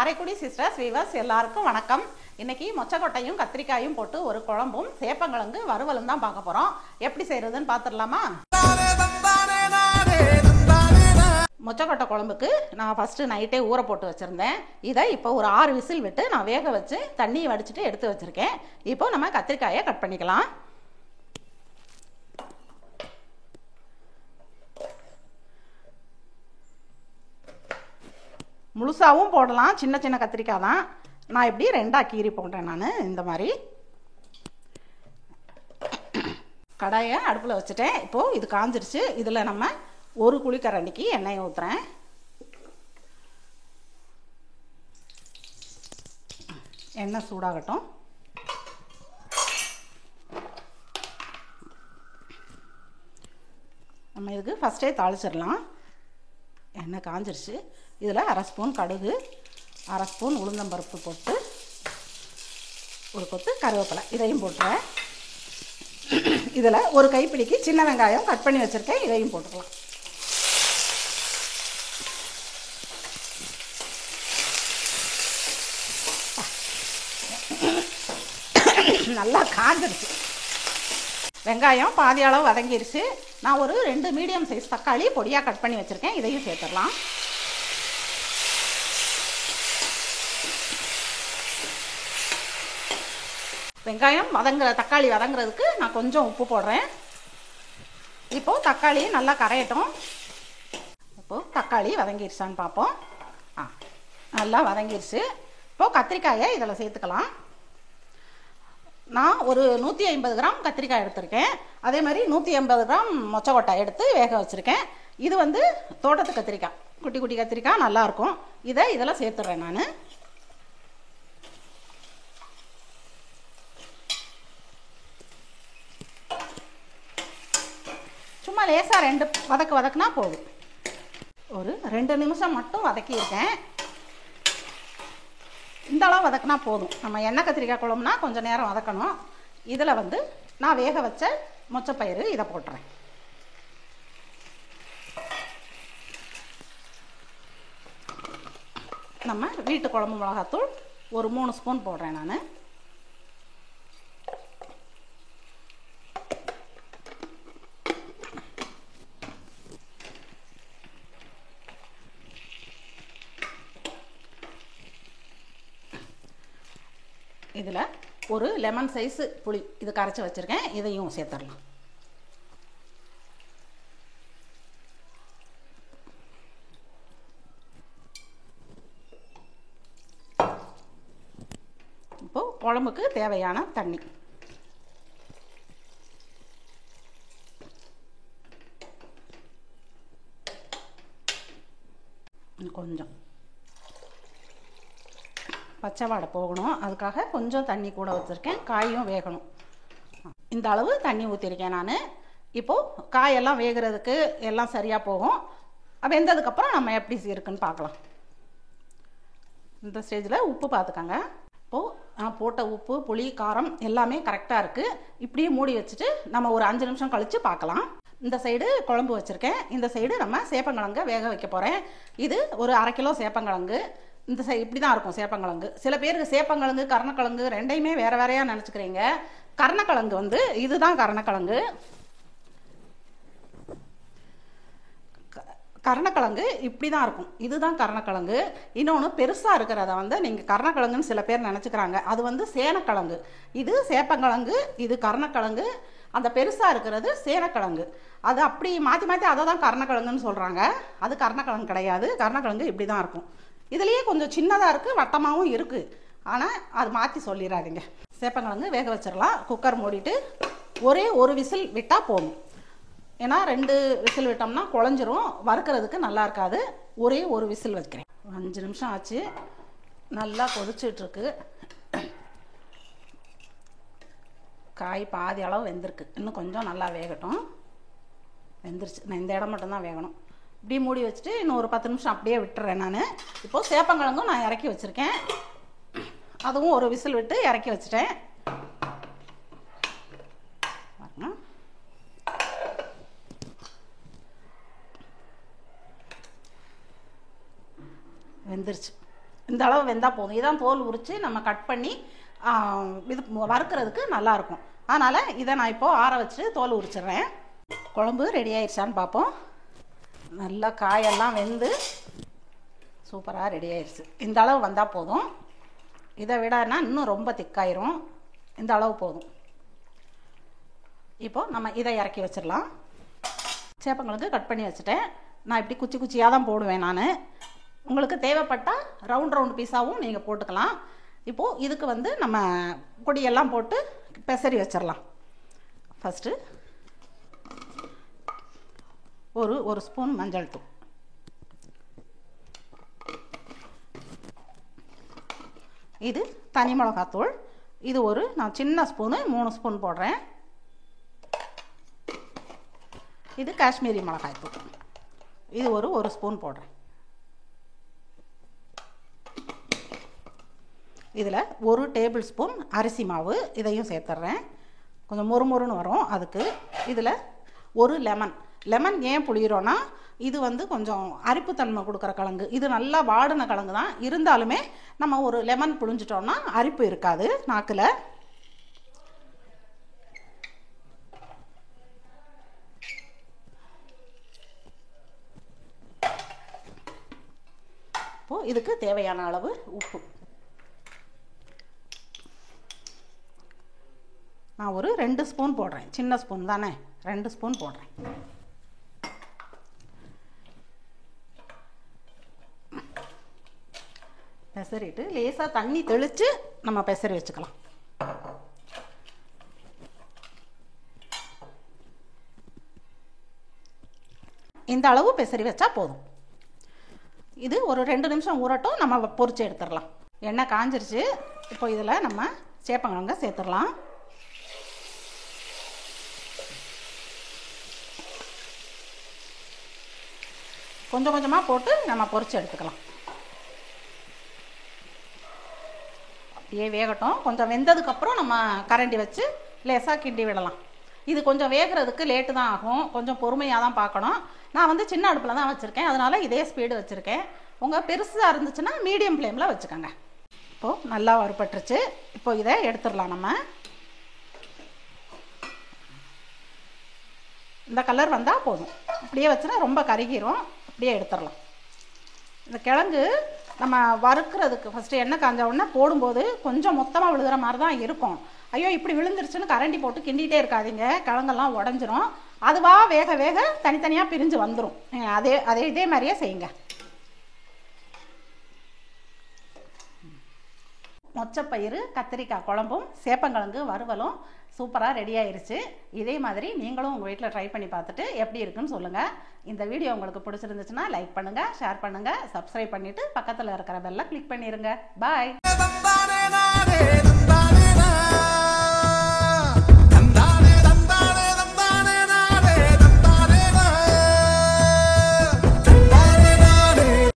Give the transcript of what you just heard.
Karaikudi sisters viewers எல்லாருக்கும் வணக்கம். இன்னைக்கு மொச்சக்கொட்டையும் கத்திரிக்காயும் போட்டு ஒரு குழம்பும் சேப்பங்கிழங்கு வறுவலும் தான் பார்க்க போறோம். எப்படி செய்யறதுன்னு பார்த்துடலாமா? மொச்சக்கொட்டை குழம்புக்கு நான் ஃபர்ஸ்ட் நைட்டே ஊற போட்டு வச்சிருந்தேன். இதை இப்போ ஒரு 6 விசில் விட்டு நான் வேக வச்சு தண்ணியை வடிச்சிட்டு எடுத்து வச்சிருக்கேன். இப்போ நம்ம கத்திரிக்காயை கட் பண்ணிக்கலாம். முழுசாகவும் போடலாம், சின்ன சின்ன கத்திரிக்காய் தான். நான் இப்படி 2ஆக கீறி போட்டேன். நான் இந்த மாதிரி கடாயை அடுப்பில் வச்சுட்டேன். இப்போது இது காஞ்சிருச்சு. இதில் நம்ம ஒரு குழிக்கரண்டிக்கு எண்ணெயை ஊற்றுறேன். எண்ணெய் சூடாகட்டும். நம்ம இதுக்கு ஃபஸ்ட்டே தாளிச்சிடலாம். எண்ணெய் காஞ்சிருச்சு. இதில் 1/2 ஸ்பூன் கடுகு, 1/2 ஸ்பூன் உளுந்தம்பருப்பு போட்டு ஒரு கொத்து கருவேப்பிலை இதையும் போட்டுறேன். இதில் ஒரு கைப்பிடிக்கு சின்ன வெங்காயம் கட் பண்ணி வச்சுருக்கேன். இதையும் போட்டுக்கலாம். நல்லா காஞ்சிருச்சு. வெங்காயம் பாதி அளவு வதங்கிருச்சு. நான் ஒரு 2 மீடியம் சைஸ் தக்காளி பொடியாக கட் பண்ணி வச்சுருக்கேன். இதையும் சேர்த்துடலாம். வெங்காயம் தக்காளி வதங்குறதுக்கு நான் கொஞ்சம் உப்பு போடுறேன். இப்போது தக்காளி நல்லா கரையட்டும். இப்போது தக்காளி வதங்கிருச்சான்னு பார்ப்போம். நல்லா வதங்கிருச்சு. இப்போது கத்திரிக்காயை இதில் சேர்த்துக்கலாம். நான் ஒரு 150 கிராம் கத்திரிக்காய் எடுத்திருக்கேன். அதே மாதிரி 180 கிராம் மொச்சக்கொட்டை எடுத்து வேக வச்சுருக்கேன். இது வந்து தோட்டத்து கத்திரிக்காய், குட்டி குட்டி கத்திரிக்காய், நல்லாயிருக்கும். இதை இதில் சேர்த்துட்றேன். நான் சும்மா லேசாக 2 வதக்குனா போதும். ஒரு 2 நிமிஷம் மட்டும் வதக்கியிருக்கேன். இந்த அளவு வதக்குனா போதும். நம்ம எண்ணெய் கத்திரிக்காய் குழம்புனா கொஞ்சம் நேரம் வதக்கணும். இதில் வந்து நான் வேக வச்ச மொச்சப்பயிறு இதை போட்டுறேன். நம்ம வீட்டு குழம்பு மிளகாத்தூள் ஒரு 3 ஸ்பூன் போடுறேன். நான் இதில் ஒரு லெமன் சைஸு புளி இது கரைச்சி வச்சுருக்கேன். இதையும் சேர்த்துடலாம். இப்போது குழம்புக்கு தேவையான தண்ணி கொஞ்சம் பச்சை வாடை போகணும். அதுக்காக கொஞ்சம் தண்ணி கூட வச்சுருக்கேன். காயும் வேகணும். இந்த அளவு தண்ணி ஊற்றிருக்கேன் நான். இப்போது காயெல்லாம் வேகிறதுக்கு எல்லாம் சரியாக போகும். வெந்ததுக்கப்புறம் நம்ம எப்படி இருக்குன்னு பார்க்கலாம். இந்த ஸ்டேஜில் உப்பு பார்த்துக்கோங்க. இப்போது நான் போட்ட உப்பு, புளி, காரம் எல்லாமே கரெக்டாக இருக்குது. இப்படியே மூடி வச்சுட்டு நம்ம ஒரு 5 நிமிஷம் கழித்து பார்க்கலாம். இந்த சைடு குழம்பு வச்சுருக்கேன். இந்த சைடு நம்ம சேப்பங்கிழங்கை வேக வைக்க போகிறேன். இது ஒரு 1/2 கிலோ சேப்பங்கிழங்கு. இந்த இப்படி தான் இருக்கும் சேப்பங்கிழங்கு. சில பேருக்கு சேப்பங்கிழங்கு கருணக்கிழங்கு ரெண்டையுமே வேறு வேறையாக நினச்சிக்கிறீங்க. கருணக்கிழங்கு வந்து இதுதான் கருணக்கிழங்கு. கருணக்கிழங்கு இப்படி தான் இருக்கும். இதுதான் கருணக்கிழங்கு. இன்னொன்று பெருசாக இருக்கிறத வந்து நீங்கள் கருணக்கிழங்குன்னு சில பேர் நினச்சிக்கிறாங்க. அது வந்து சேனக்கிழங்கு. இது சேப்பங்கிழங்கு, இது கருணக்கிழங்கு. அந்த பெருசாக இருக்கிறது சேனக்கிழங்கு. அது அப்படி மாற்றி மாற்றி அதை தான் கருணக்கிழங்குன்னு சொல்கிறாங்க. அது கருணக்கிழங்கு கிடையாது. கருணக்கிழங்கு இப்படி தான் இருக்கும். இதுலேயே கொஞ்சம் சின்னதாக இருக்குது, வட்டமாகவும் இருக்குது. ஆனால் அது மாற்றி சொல்லிடாதீங்க. சேப்பங்கிழங்கு வேக வச்சிடலாம். குக்கர் மூடிட்டு ஒரே ஒரு விசில் விட்டால் போதும். ஏன்னா 2 விசில் விட்டோம்னா குழஞ்சிரும், வறுக்கிறதுக்கு நல்லா இருக்காது. ஒரே ஒரு விசில் வைக்கிறேன். 5 நிமிஷம் ஆச்சு. நல்லா கொதிச்சிட்ருக்கு. காய் பாதி அளவு வெந்திருக்கு. இன்னும் கொஞ்சம் நல்லா வேகட்டும். வெந்துருச்சு. நான் இந்த இடம் மட்டும்தான் வேகணும். இப்படி மூடி வச்சுட்டு இன்னும் ஒரு 10 நிமிஷம் அப்படியே விட்டுறேன். நான் இப்போது சேப்பங்கிழங்கும் நான் இறக்கி வச்சுருக்கேன். அதுவும் ஒரு விசில் விட்டு இறக்கி வச்சுட்டேன். வெந்துருச்சு. இந்த அளவு வெந்தால் போதும். இதான் தோல் உரித்து நம்ம கட் பண்ணி இது வறுக்கிறதுக்கு நல்லாயிருக்கும். அதனால் இதை நான் இப்போது ஆற வச்சு தோல் உரிச்சிடுறேன். குழம்பு ரெடி ஆயிடுச்சான்னு பார்ப்போம். நல்லா காயெல்லாம் வெந்து சூப்பராக ரெடி ஆயிடுச்சு. இந்த அளவு வந்தால் போதும். இதை விடனா இன்னும் ரொம்ப திக்காயிரும். இந்த அளவு போதும். இப்போது நம்ம இதை இறக்கி வச்சிடலாம். சேப்பங்களுக்கு கட் பண்ணி வச்சுட்டேன். நான் இப்படி குச்சி குச்சியாக தான் போடுவேன் நான். உங்களுக்கு தேவைப்பட்டால் ரவுண்ட் பீஸாகவும் நீங்கள் போட்டுக்கலாம். இப்போது இதுக்கு வந்து நம்ம பொடியெல்லாம் போட்டு பெசரி வச்சிடலாம். ஃபஸ்ட்டு ஒரு ஸ்பூன் மஞ்சள் தூள், இது தனி மிளகாத்தூள், இது நான் சின்ன ஸ்பூனு 3 ஸ்பூன் போடுறேன். இது காஷ்மீரி மிளகாய்த்தூள், இது ஒரு ஸ்பூன் போடுறேன். இதில் 1 டேபிள் ஸ்பூன் அரிசி மாவு இதையும் சேர்த்துட்றேன். கொஞ்சம் மொறுமொறுன்னு வரும் அதுக்கு. இதில் 1 லெமன் ஏன் புளியிறோன்னா இது வந்து கொஞ்சம் அரிப்புத்தன்மை கொடுக்குற கிழங்கு. இது நல்லா வாடின கிழங்கு தான், இருந்தாலுமே நம்ம ஒரு லெமன் புழிஞ்சிட்டோம்னா அரிப்பு இருக்காது நாக்கில். இப்போது இதுக்கு தேவையான அளவு உப்பு நான் ஒரு 2 ஸ்பூன் போடுறேன். சின்ன ஸ்பூன் தானே, 2 ஸ்பூன் போடுறேன். பெசரிட்டு லேசாக தண்ணி தெளித்து நம்ம பெசரி வச்சுக்கலாம். இந்த அளவு பெசரி வச்சா போதும். இது ஒரு 2 நிமிஷம் ஊறட்டும், நம்ம பொரிச்சு எடுத்துடலாம். எண்ணெய் காஞ்சிருச்சு. இப்போ இதில் நம்ம சேப்பங்கிழங்க சேர்த்துடலாம். கொஞ்சம் கொஞ்சமாக போட்டு நம்ம பொரிச்சு எடுத்துக்கலாம். அப்படியே வேகட்டும். கொஞ்சம் வெந்ததுக்கப்புறம் நம்ம கரண்டி வச்சு லேசாக கிண்டி விடலாம். இது கொஞ்சம் வேகிறதுக்கு லேட்டு தான் ஆகும், கொஞ்சம் பொறுமையாக தான் பார்க்கணும். நான் வந்து சின்ன அடுப்பில் தான் வச்சுருக்கேன், அதனால் இதே ஸ்பீடு வச்சுருக்கேன். உங்கள் பெருசாக இருந்துச்சுன்னா மீடியம் ஃப்ளேமில் வச்சுக்கோங்க. இப்போது நல்லா வறுபட்டுருச்சு. இப்போ இதை எடுத்துடலாம். நம்ம இந்த கலர் வந்தால் போதும். அப்படியே வச்சுனா ரொம்ப கருகிரும். அப்படியே எடுத்துடலாம். இந்த கிழங்கு நம்ம வறுக்கிறதுக்கு ஃபஸ்ட்டு எண்ணெய் காஞ்ச உடனே போடும்போது கொஞ்சம் மொத்தமாக விழுகிற மாதிரி தான் இருக்கும். ஐயோ இப்படி விழுந்துருச்சுன்னு கரண்டி போட்டு கிண்டிகிட்டே இருக்காதீங்க, கிழங்கெல்லாம் உடஞ்சிரும். அதுவாக வேக வேக தனித்தனியாக பிரிஞ்சு வந்துடும். இதே மாதிரியே செய்யுங்க. மொச்சப்பயிறு கத்திரிக்காய் குழம்பும் சேப்பங்கிழங்கு வறுவலும் சூப்பராக ரெடி ஆயிருச்சு. இதே மாதிரி நீங்களும் உங்கள் வீட்டில் ட்ரை பண்ணி பார்த்துட்டு எப்படி இருக்குன்னு சொல்லுங்கள். இந்த வீடியோ உங்களுக்கு பிடிச்சிருந்துச்சுன்னா லைக் பண்ணுங்கள், ஷேர் பண்ணுங்கள், சப்ஸ்கிரைப் பண்ணிவிட்டு பக்கத்தில் இருக்கிற பெல்லை கிளிக் பண்ணிடுங்க. பாய்.